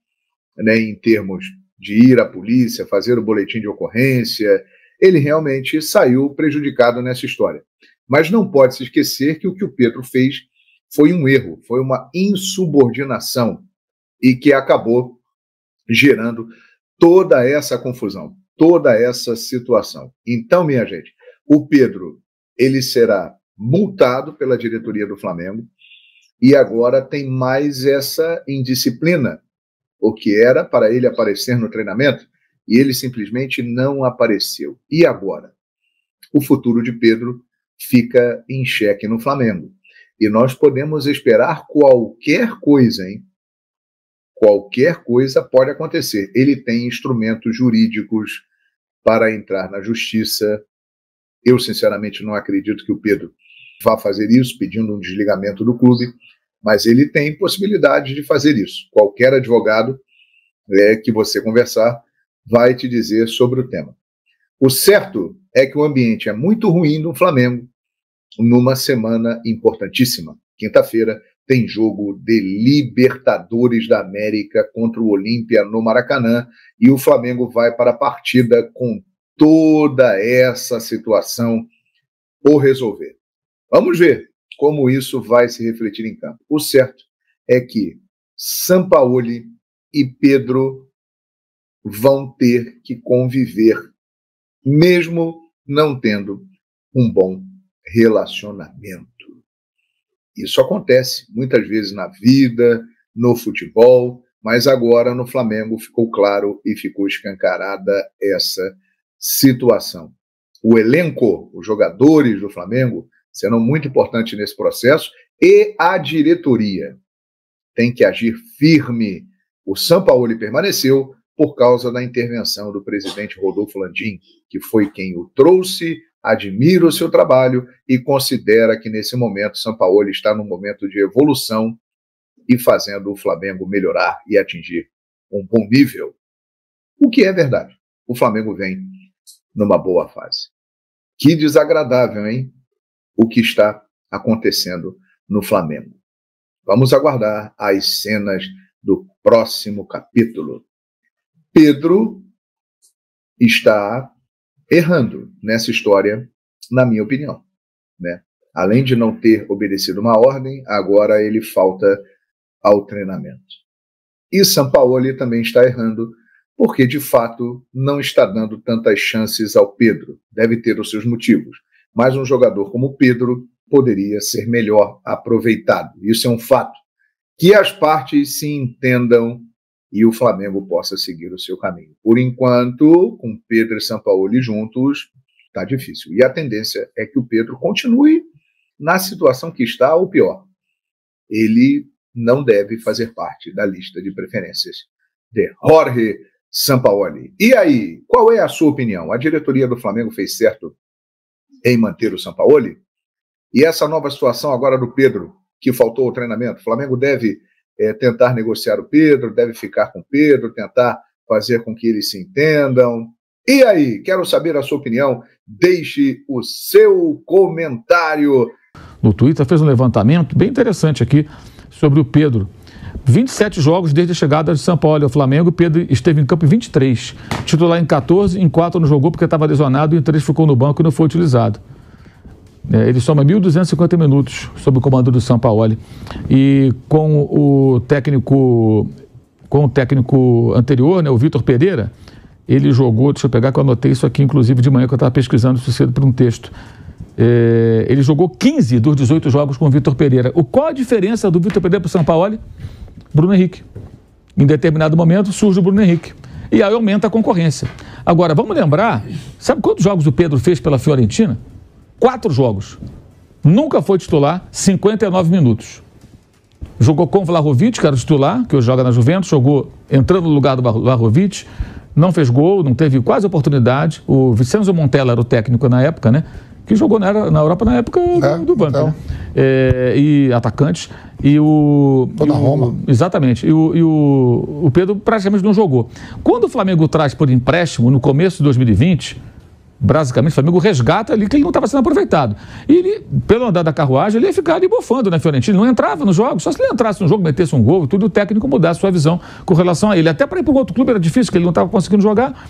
né, em termos de ir à polícia, fazer o boletim de ocorrência. Ele realmente saiu prejudicado nessa história. Mas não pode se esquecer que o Pedro fez foi um erro, foi uma insubordinação, e que acabou gerando toda essa confusão, toda essa situação. Então, minha gente, o Pedro, ele será multado pela diretoria do Flamengo, e agora tem mais essa indisciplina, o que era para ele aparecer no treinamento, e ele simplesmente não apareceu. E agora? O futuro de Pedro fica em xeque no Flamengo. E nós podemos esperar qualquer coisa, hein? Qualquer coisa pode acontecer. Ele tem instrumentos jurídicos para entrar na justiça. Eu, sinceramente, não acredito que o Pedro vá fazer isso, pedindo um desligamento do clube, mas ele tem possibilidade de fazer isso. Qualquer advogado que você conversar vai te dizer sobre o tema. O certo é que o ambiente é muito ruim no Flamengo numa semana importantíssima. Quinta-feira tem jogo de Libertadores da América contra o Olímpia no Maracanã, e o Flamengo vai para a partida com toda essa situação por resolver. Vamos ver como isso vai se refletir em campo. O certo é que Sampaoli e Pedro vão ter que conviver, mesmo não tendo um bom relacionamento. Isso acontece muitas vezes na vida, no futebol, mas agora no Flamengo ficou claro e ficou escancarada essa situação. O elenco, os jogadores do Flamengo serão muito importantes nesse processo, e a diretoria tem que agir firme. O Sampaoli permaneceu por causa da intervenção do presidente Rodolfo Landim, que foi quem o trouxe, admira o seu trabalho e considera que nesse momento Sampaoli está num momento de evolução e fazendo o Flamengo melhorar e atingir um bom nível. O que é verdade. O Flamengo vem numa boa fase. Que desagradável, hein? O que está acontecendo no Flamengo. Vamos aguardar as cenas do próximo capítulo. Pedro está errando nessa história, na minha opinião, né? Além de não ter obedecido uma ordem, agora ele falta ao treinamento. E Sampaoli também está errando, porque de fato não está dando tantas chances ao Pedro. Deve ter os seus motivos, mas um jogador como o Pedro poderia ser melhor aproveitado. Isso é um fato. Que as partes se entendam e o Flamengo possa seguir o seu caminho. Por enquanto, com Pedro e Sampaoli juntos, está difícil. E a tendência é que o Pedro continue na situação que está, ou pior. Ele não deve fazer parte da lista de preferências de Jorge Sampaoli. E aí, qual é a sua opinião? A diretoria do Flamengo fez certo em manter o Sampaoli? E essa nova situação agora do Pedro, que faltou o treinamento, o Flamengo deve tentar negociar o Pedro, deve ficar com o Pedro, tentar fazer com que eles se entendam. E aí, quero saber a sua opinião, deixe o seu comentário. No Twitter fez um levantamento bem interessante aqui sobre o Pedro. 27 jogos desde a chegada de Sampaoli ao Flamengo, o Pedro esteve em campo em 23. Titular em 14, em 4 não jogou porque estava lesionado e em 3 ficou no banco e não foi utilizado. Ele soma 1.250 minutos sob o comando do Sampaoli. E com o técnico anterior, né, o Vitor Pereira, ele jogou, deixa eu pegar que eu anotei isso aqui, inclusive de manhã que eu estava pesquisando isso cedo para um texto. Ele jogou 15 dos 18 jogos com o Vitor Pereira. Qual a diferença do Vitor Pereira para o Sampaoli? Bruno Henrique. Em determinado momento surge o Bruno Henrique. E aí aumenta a concorrência. Agora, vamos lembrar, sabe quantos jogos o Pedro fez pela Fiorentina? 4 jogos. Nunca foi titular, 59 minutos. Jogou com o Vlahovic, que era o titular, que hoje joga na Juventus, jogou entrando no lugar do Vlahovic, não fez gol, não teve quase oportunidade. O Vincenzo Montella era o técnico na época, né? Que jogou na Europa na época do banco, então, né? E atacantes. E o... Tô na Roma. Exatamente. E o Pedro praticamente não jogou. Quando o Flamengo traz por empréstimo, no começo de 2020... Basicamente, o Flamengo resgata ali que ele não estava sendo aproveitado. E ele, pelo andar da carruagem, ele ia ficar ali bofando na Fiorentina, não entrava no jogo. Só se ele entrasse no jogo, metesse um gol, tudo, o técnico mudasse sua visão com relação a ele. Até para ir para um outro clube era difícil, porque ele não estava conseguindo jogar.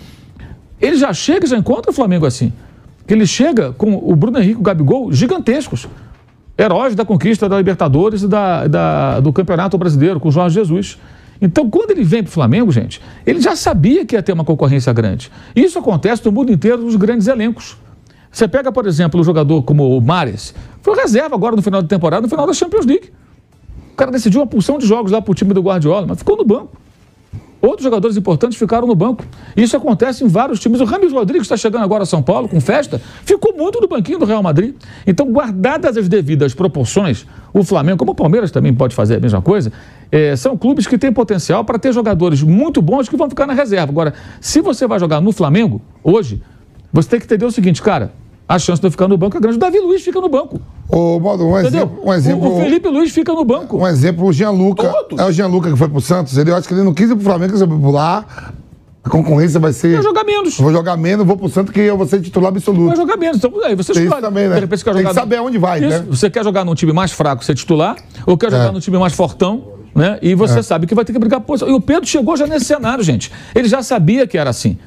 Ele já chega e já encontra o Flamengo assim. Que ele chega com o Bruno Henrique e o Gabigol gigantescos. Heróis da conquista da Libertadores e do Campeonato Brasileiro, com o Jorge Jesus. Então, quando ele vem para o Flamengo, gente, ele já sabia que ia ter uma concorrência grande. Isso acontece no mundo inteiro nos grandes elencos. Você pega, por exemplo, um jogador como o Mahrez, foi reserva agora no final da temporada, no final da Champions League. O cara decidiu uma porção de jogos lá para o time do Guardiola, mas ficou no banco. Outros jogadores importantes ficaram no banco. Isso acontece em vários times. O Rames Rodrigues está chegando agora a São Paulo com festa, ficou muito no banquinho do Real Madrid. Então, guardadas as devidas proporções, o Flamengo, como o Palmeiras também pode fazer a mesma coisa, são clubes que têm potencial para ter jogadores muito bons que vão ficar na reserva. Agora, se você vai jogar no Flamengo, hoje, você tem que entender o seguinte, cara, a chance de eu ficar no banco é grande. O Davi Luiz fica no banco. Ô, Baldo, um exemplo. O Felipe Luiz fica no banco. Um exemplo, o Gianluca. É o Gianluca que foi pro Santos. Eu acho que ele não quis ir pro Flamengo, que foi lá. A concorrência vai ser. Vai jogar menos. Vou jogar menos, vou pro Santos, que eu vou ser titular absoluto. Vai jogar menos. Então, aí você escolhe. Isso também, né? Tem que saber aonde vai, né? Você quer jogar num time mais fraco, ser titular, ou quer jogar num time mais fortão, né? E você sabe que vai ter que brigar por posição. E o Pedro chegou já nesse cenário, gente. Ele já sabia que era assim.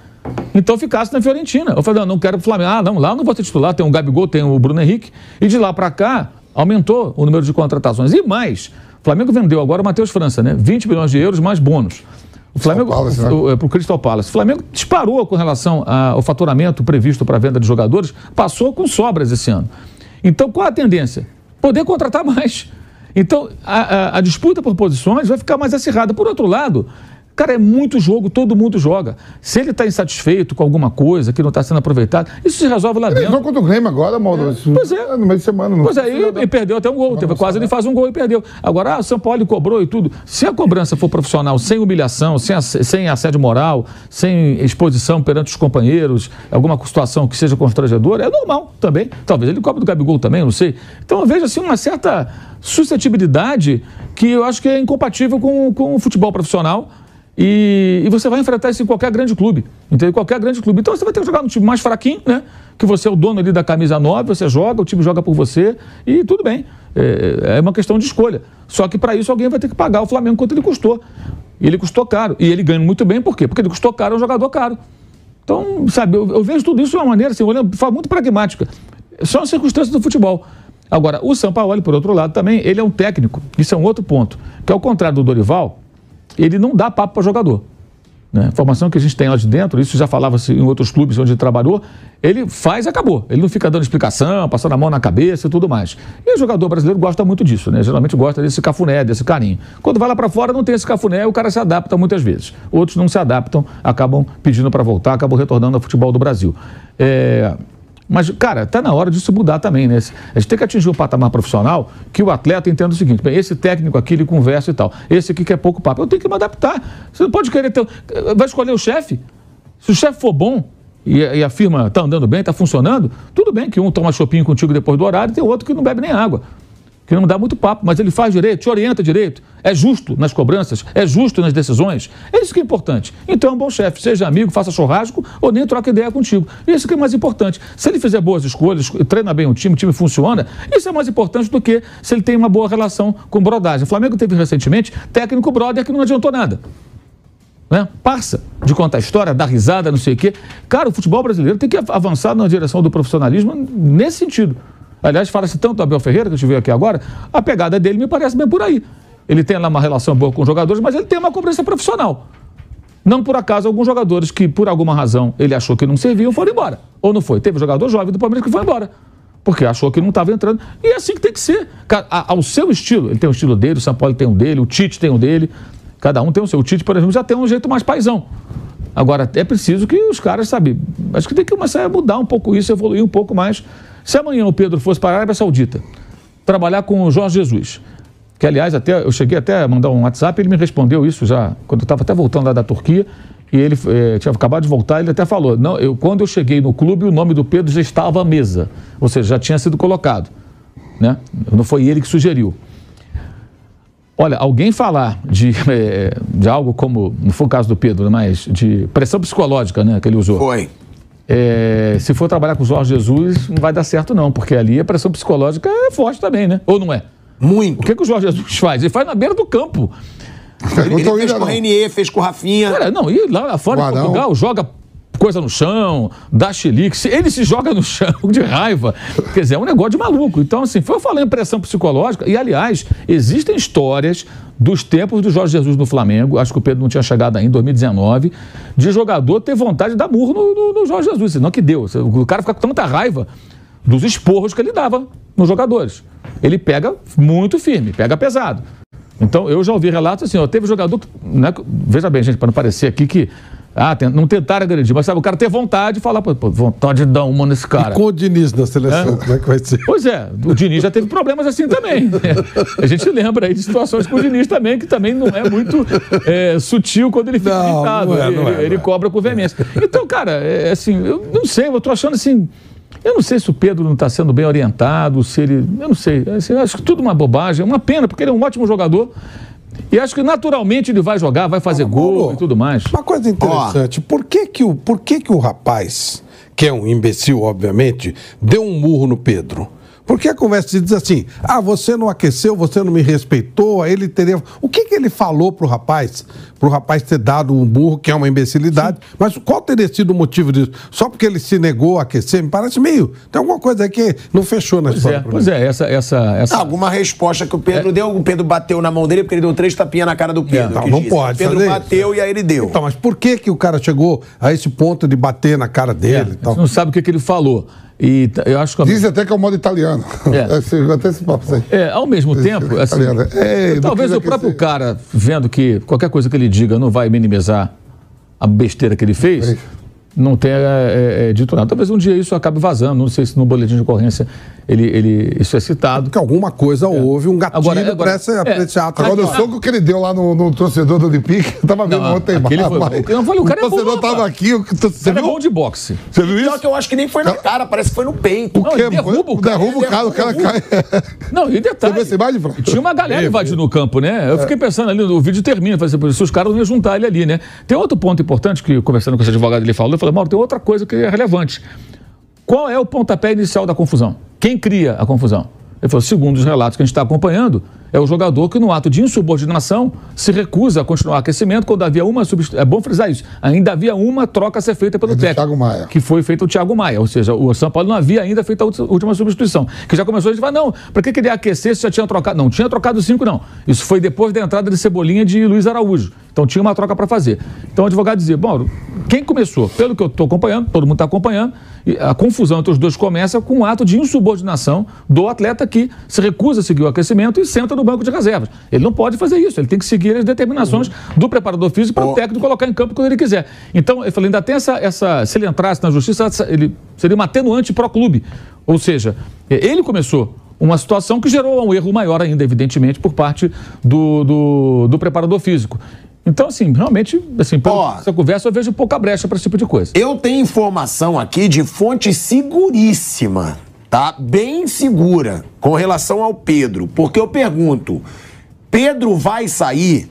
Então ficasse na Fiorentina. Eu falei, não quero pro Flamengo. Não, lá eu não vou ter titular. Tem o Gabigol, tem o Bruno Henrique. E de lá para cá, aumentou o número de contratações. E mais, o Flamengo vendeu agora o Matheus França, né? 20 milhões de euros mais bônus. O Flamengo, pro Crystal Palace. O Flamengo disparou com relação ao faturamento previsto para a venda de jogadores, passou com sobras esse ano. Então, qual a tendência? Poder contratar mais. Então, a disputa por posições vai ficar mais acirrada. Por outro lado, cara, é muito jogo, todo mundo joga. Se ele está insatisfeito com alguma coisa que não está sendo aproveitado, isso se resolve lá dentro. Ele não contra o Grêmio agora, Mauro. Pois é. No meio de semana. Pois é, e perdeu até um gol. Quase ele faz um gol e perdeu. Agora, o São Paulo cobrou e tudo. Se a cobrança for profissional, sem humilhação, sem assédio moral, sem exposição perante os companheiros, alguma situação que seja constrangedora, é normal também. Talvez ele cobre do Gabigol também, eu não sei. Então eu vejo assim uma certa suscetibilidade que eu acho que é incompatível com o futebol profissional. E você vai enfrentar isso em qualquer grande clube, entendeu? Qualquer grande clube. Então você vai ter que jogar no time mais fraquinho, né? Que você é o dono ali da camisa 9, você joga, o time joga por você e tudo bem. É uma questão de escolha. Só que para isso alguém vai ter que pagar o Flamengo quanto ele custou. E ele custou caro. E ele ganha muito bem, por quê? Porque ele custou caro, é um jogador caro. Então, sabe, eu vejo tudo isso de uma maneira, assim, olhando, muito pragmática. São as circunstâncias do futebol. Agora, o Sampaoli, por outro lado, também, ele é um técnico. Isso é um outro ponto. Que ao contrário do Dorival, ele não dá papo para jogador. Né? A informação que a gente tem lá de dentro, isso já falava-se em outros clubes onde ele trabalhou, ele faz e acabou. Ele não fica dando explicação, passando a mão na cabeça e tudo mais. E o jogador brasileiro gosta muito disso, né? Geralmente gosta desse cafuné, desse carinho. Quando vai lá para fora não tem esse cafuné, o cara se adapta muitas vezes. Outros não se adaptam, acabam pedindo para voltar, acabam retornando ao futebol do Brasil. Mas, cara, tá na hora disso mudar também, né? A gente tem que atingir um patamar profissional que o atleta entenda o seguinte: bem, esse técnico aqui, ele conversa e tal. Esse aqui quer pouco papo. Eu tenho que me adaptar. Você não pode querer ter... Vai escolher o chefe. Se o chefe for bom e a firma tá andando bem, tá funcionando, tudo bem que um toma chopinho contigo depois do horário e tem outro que não bebe nem água. Que não dá muito papo, mas ele faz direito, te orienta direito, é justo nas cobranças, é justo nas decisões. É isso que é importante. Então é um bom chefe, seja amigo, faça churrasco ou nem troca ideia contigo. Isso que é mais importante. Se ele fizer boas escolhas, treina bem o time funciona, isso é mais importante do que se ele tem uma boa relação com brodagem. O Flamengo teve recentemente técnico brother que não adiantou nada. Né? Parça de contar a história, dar risada, não sei o quê. Cara, o futebol brasileiro tem que avançar na direção do profissionalismo nesse sentido. Aliás, fala-se tanto do Abel Ferreira, que a gente veio aqui agora, a pegada dele me parece bem por aí. Ele tem lá uma relação boa com os jogadores, mas ele tem uma cobrança profissional. Não por acaso, alguns jogadores que, por alguma razão, ele achou que não serviam, foram embora. Ou não foi? Teve jogador jovem do Palmeiras que foi embora, porque achou que não estava entrando. E é assim que tem que ser. Ao seu estilo. Ele tem o estilo dele, o Sampaoli tem um dele, o Tite tem um dele. Cada um tem o seu. O Tite, por exemplo, já tem um jeito mais paizão. Agora, é preciso que os caras, sabe, acho que tem que começar a mudar um pouco isso, evoluir um pouco mais. Se amanhã o Pedro fosse para a Arábia Saudita, trabalhar com o Jorge Jesus, que, aliás, eu cheguei até a mandar um WhatsApp, ele me respondeu isso já, quando eu estava até voltando lá da Turquia, e ele tinha acabado de voltar, ele até falou, quando eu cheguei no clube, o nome do Pedro já estava à mesa, ou seja, já tinha sido colocado, né? Não foi ele que sugeriu. Olha, alguém falar de algo como, não foi o caso do Pedro, mas de pressão psicológica, né, que ele usou. Foi. Se for trabalhar com o Jorge Jesus, não vai dar certo não, porque ali a pressão psicológica é forte também, né? Ou não é? Muito. O que o Jorge Jesus faz? Ele faz na beira do campo. Ele fez com o Renier, fez com o Rafinha. Cara, não, e lá fora de Portugal, joga coisa no chão, dá chilique, ele se joga no chão de raiva. Quer dizer, é um negócio de maluco. Então, assim, foi eu falando em pressão psicológica, e aliás, existem histórias dos tempos do Jorge Jesus no Flamengo, acho que o Pedro não tinha chegado ainda em 2019, de jogador ter vontade de dar murro no Jorge Jesus, senão que deu. O cara fica com tanta raiva dos esporros que ele dava nos jogadores. Ele pega muito firme, pega pesado. Então, eu já ouvi relatos assim, teve jogador que, né, veja bem, gente, para não parecer aqui que não tentaram agredir, mas sabe, o cara ter vontade de falar, vontade de dar uma nesse cara. E com o Diniz na seleção, como é que vai ser? Pois é, o Diniz já teve problemas assim também. A gente lembra aí de situações com o Diniz também, que também não é muito sutil quando ele fica irritado. Ele cobra com veemência. Então, cara, assim, eu não sei, eu tô achando assim, eu não sei se o Pedro não está sendo bem orientado, se ele, eu não sei, assim, eu acho que tudo uma bobagem, é uma pena, porque ele é um ótimo jogador. E acho que naturalmente ele vai jogar, vai fazer gol e tudo mais. Uma coisa interessante, por que o rapaz, que é um imbecil, obviamente, deu um murro no Pedro? Porque a conversa se diz assim, você não aqueceu, você não me respeitou, aí ele teria... O que ele falou pro rapaz ter dado um burro, que é uma imbecilidade, mas qual teria sido o motivo disso? Só porque ele se negou a aquecer? Me parece meio... Tem alguma coisa aí que não fechou na história. Pois é, essa... Alguma resposta que o Pedro deu, o Pedro bateu na mão dele, porque ele deu 3 tapinhas na cara do Pedro. Não pode. O Pedro bateu e aí ele deu. Então, mas por que o cara chegou a esse ponto de bater na cara dele? E tal? Você não sabe o que ele falou. E eu acho que... Diz até que é o modo italiano. Até esse papo aí. Ao mesmo tempo, assim, talvez o próprio cara, vendo que qualquer coisa que ele diga não vai minimizar a besteira que ele fez, não tenha dito nada. Talvez um dia isso acabe vazando, não sei se no boletim de ocorrência isso é citado. Porque alguma coisa houve, um gatilho para esse ato. Agora, o soco que ele deu lá no torcedor do Olympique, eu tava vendo ontem. Eu falei, o cara é bom. O torcedor tava aqui. O cara é bom de boxe. Você viu isso? Só que eu acho que nem foi na cara, parece que foi no peito. O quê? Derruba o cara, o cara cai. Não, e detalhe, você viu essa imagem, tinha uma galera invadindo o campo, né? Eu fiquei pensando ali, o vídeo termina, se os caras não iam juntar ele ali, né? Tem outro ponto importante que, conversando com esse advogado, ele falou, eu falei, Mauro, tem outra coisa que é relevante. Qual é o pontapé inicial da confusão? Quem cria a confusão? Ele falou, segundo os relatos que a gente está acompanhando, é o jogador que no ato de insubordinação se recusa a continuar o aquecimento quando havia uma substituição. É bom frisar isso. Ainda havia uma troca a ser feita pelo técnico. Thiago Maia. Que foi feito o Thiago Maia. Ou seja, o São Paulo não havia ainda feito a última substituição. Que já começou a gente falar, não, para que ele ia aquecer se já tinha trocado? Não, tinha trocado 5 não. Isso foi depois da entrada de Cebolinha de Luiz Araújo. Então tinha uma troca para fazer. Então o advogado dizia, bom, quem começou? Pelo que eu estou acompanhando, todo mundo está acompanhando, a confusão entre os dois começa com um ato de insubordinação do atleta que se recusa a seguir o aquecimento e senta no banco de reservas. Ele não pode fazer isso, ele tem que seguir as determinações do preparador físico para o técnico colocar em campo quando ele quiser. Então, eu falei, ainda tem se ele entrasse na justiça, ele seria uma atenuante pró-clube. Ou seja, ele começou uma situação que gerou um erro maior ainda, evidentemente, por parte do preparador físico. Então, assim, realmente, assim, essa conversa eu vejo pouca brecha para esse tipo de coisa. Eu tenho informação aqui de fonte seguríssima, tá? Bem segura, com relação ao Pedro. Porque eu pergunto, Pedro vai sair?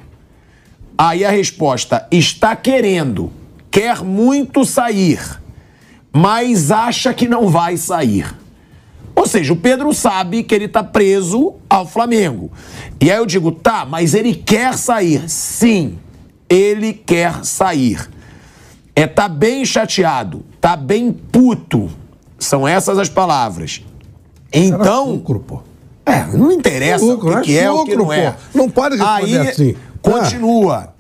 Aí a resposta, está querendo, quer muito sair, mas acha que não vai sair. Ou seja, o Pedro sabe que ele está preso ao Flamengo. E aí eu digo, tá, mas ele quer sair? Sim, ele quer sair. Tá bem chateado, tá bem puto. São essas as palavras. Então... Lucro, pô. Não interessa lucro, o que é o que não é. Pô. Não pode responder aí, assim. Continua.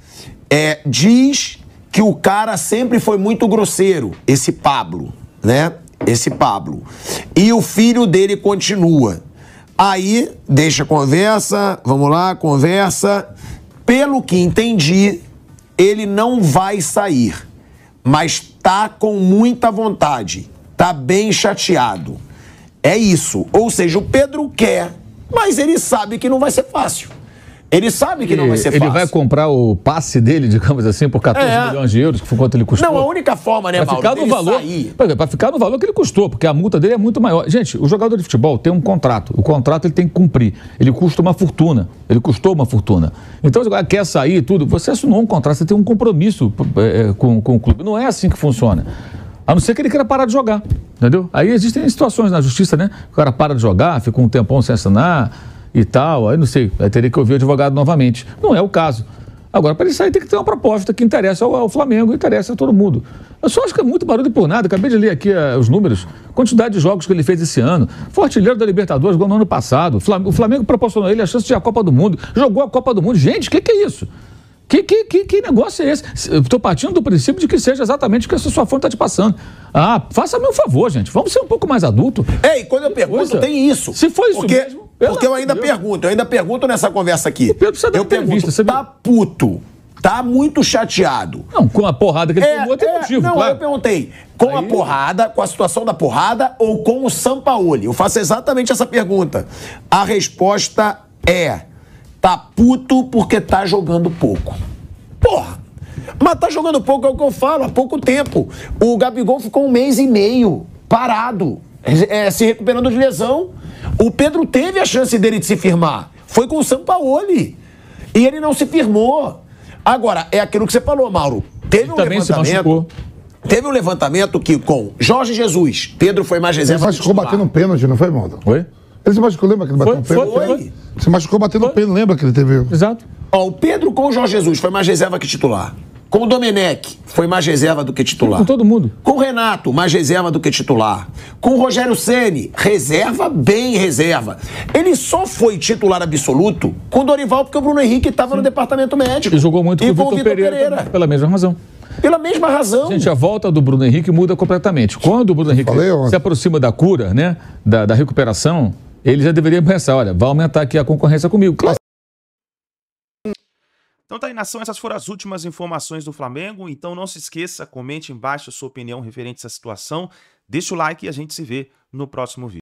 Diz que o cara sempre foi muito grosseiro, esse Pablo, né? Esse Pablo. E o filho dele continua. Aí, deixa a conversa, vamos lá, conversa. Pelo que entendi, ele não vai sair, mas tá com muita vontade, tá bem chateado. É isso. Ou seja, o Pedro quer, mas ele sabe que não vai ser fácil. Ele sabe que não vai ser fácil. Ele vai comprar o passe dele, digamos assim, por 14 milhões de euros, que foi quanto ele custou? Não, a única forma, né, Mauro, dele sair... Para ficar no valor que ele custou, porque a multa dele é muito maior. Gente, o jogador de futebol tem um contrato. O contrato ele tem que cumprir. Ele custa uma fortuna. Ele custou uma fortuna. Então, se o cara quer sair e tudo, você assinou um contrato, você tem um compromisso com o clube. Não é assim que funciona. A não ser que ele queira parar de jogar, entendeu? Aí existem situações na justiça, né? O cara para de jogar, fica um tempão sem assinar... e tal, aí não sei, aí teria que ouvir o advogado novamente. Não é o caso. Agora, para ele sair, tem que ter uma proposta que interessa ao Flamengo, interessa a todo mundo. Eu só acho que é muito barulho por nada. Acabei de ler aqui os números, quantidade de jogos que ele fez esse ano. Foi artilheiro da Libertadores no ano passado. O Flamengo proporcionou a ele a chance de ir à Copa do Mundo. Jogou a Copa do Mundo. Gente, o que é isso? Que negócio é esse? Estou partindo do princípio de que seja exatamente o que essa sua fonte está te passando. Faça-me um favor, gente. Vamos ser um pouco mais adulto. E quando eu pergunto, tem isso. Se foi isso mesmo... Porque eu ainda pergunto nessa conversa aqui. Eu pergunto, tá puto, tá muito chateado. Não, com a porrada que ele tomou, tem motivo, não, claro. Eu perguntei, com a porrada, com a situação da porrada ou com o Sampaoli? Eu faço exatamente essa pergunta. A resposta é, tá puto porque tá jogando pouco. Porra! Mas tá jogando pouco, é o que eu falo, há pouco tempo. O Gabigol ficou 1 mês e meio parado, se recuperando de lesão. O Pedro teve a chance dele de se firmar. Foi com o Sampaoli. E ele não se firmou. Agora, é aquilo que você falou, Mauro. Teve um levantamento. Teve um levantamento que com Jorge Jesus, Pedro foi mais reserva. Ele se machucou batendo um pênalti, não foi, Monta? Oi? Ele se machucou, lembra que ele bateu um pênalti? Foi. Se machucou batendo um pênalti, lembra que ele teve... Exato. O Pedro com o Jorge Jesus foi mais reserva que titular. Com o Domenech, foi mais reserva do que titular. Com todo mundo. Com o Renato, mais reserva do que titular. Com o Rogério Ceni, reserva, bem reserva. Ele só foi titular absoluto com o Dorival, porque o Bruno Henrique estava no departamento médico. E jogou muito com o Vitor Pereira. Pela mesma razão. Pela mesma razão. Gente, a volta do Bruno Henrique muda completamente. Quando o Bruno Henrique se aproxima da cura, né, da recuperação, ele já deveria pensar, olha, vai aumentar aqui a concorrência comigo. Claro. Então tá aí, nação, essas foram as últimas informações do Flamengo. Então não se esqueça, comente embaixo a sua opinião referente a essa situação. Deixa o like e a gente se vê no próximo vídeo.